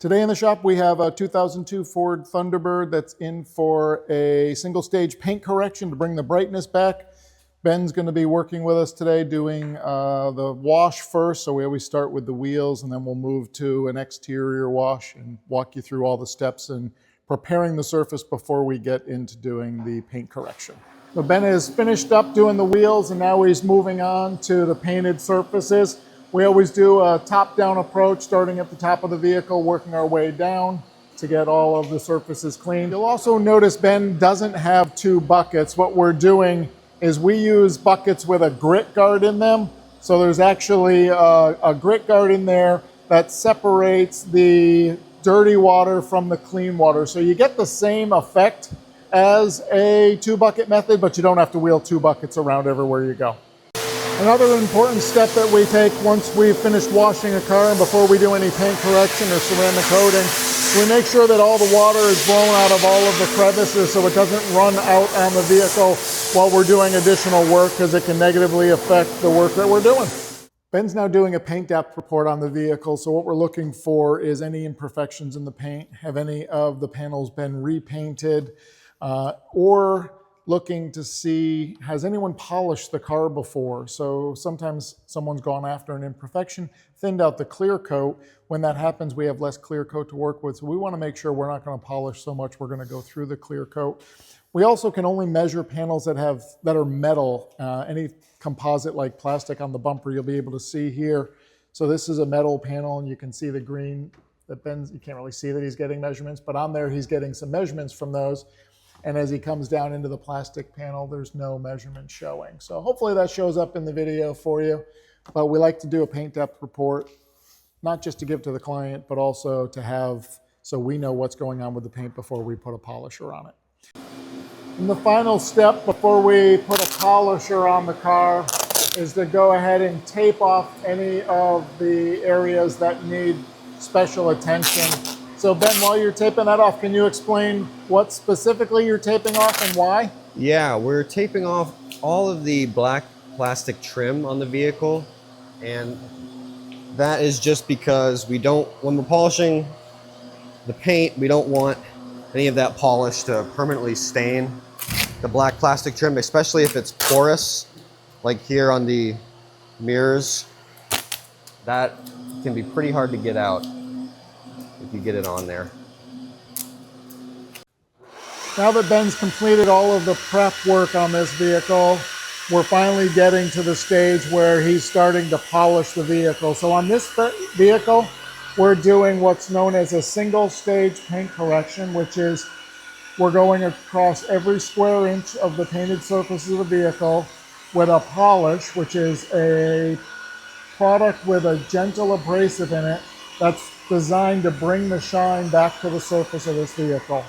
Today in the shop we have a 2002 Ford Thunderbird that's in for a single stage paint correction to bring the brightness back. Ben's going to be working with us today doing the wash first, so we always start with the wheels and then we'll move to an exterior wash and walk you through all the steps and preparing the surface before we get into doing the paint correction. So Ben has finished up doing the wheels and now he's moving on to the painted surfaces. We always do a top-down approach, starting at the top of the vehicle, working our way down to get all of the surfaces clean. You'll also notice Ben doesn't have two buckets. What we're doing is we use buckets with a grit guard in them. So there's actually a grit guard in there that separates the dirty water from the clean water. So you get the same effect as a two-bucket method, but you don't have to wheel two buckets around everywhere you go. Another important step that we take once we've finished washing a car and before we do any paint correction or ceramic coating, we make sure that all the water is blown out of all of the crevices so it doesn't run out on the vehicle while we're doing additional work, because it can negatively affect the work that we're doing. Ben's now doing a paint depth report on the vehicle, so what we're looking for is any imperfections in the paint. Have any of the panels been repainted, or looking to see, has anyone polished the car before? So sometimes someone's gone after an imperfection, thinned out the clear coat. When that happens, we have less clear coat to work with. So we want to make sure we're not going to polish so much. We're going to go through the clear coat. We also can only measure panels that are metal. Any composite like plastic on the bumper, you'll be able to see here. So this is a metal panel and you can see the green that Ben's, you can't really see that he's getting measurements, but on there he's getting some measurements from those. And as he comes down into the plastic panel, there's no measurement showing. So hopefully that shows up in the video for you. But we like to do a paint depth report, not just to give to the client, but also to have, so we know what's going on with the paint before we put a polisher on it. And the final step before we put a polisher on the car is to go ahead and tape off any of the areas that need special attention. So Ben, while you're taping that off, can you explain what specifically you're taping off and why? Yeah, we're taping off all of the black plastic trim on the vehicle, and that is just because we don't, when we're polishing the paint, we don't want any of that polish to permanently stain the black plastic trim, especially if it's porous, like here on the mirrors. That can be pretty hard to get out if you get it on there. Now that Ben's completed all of the prep work on this vehicle, we're finally getting to the stage where he's starting to polish the vehicle. So on this vehicle, we're doing what's known as a single stage paint correction, which is we're going across every square inch of the painted surface of the vehicle with a polish, which is a product with a gentle abrasive in it that's designed to bring the shine back to the surface of this vehicle.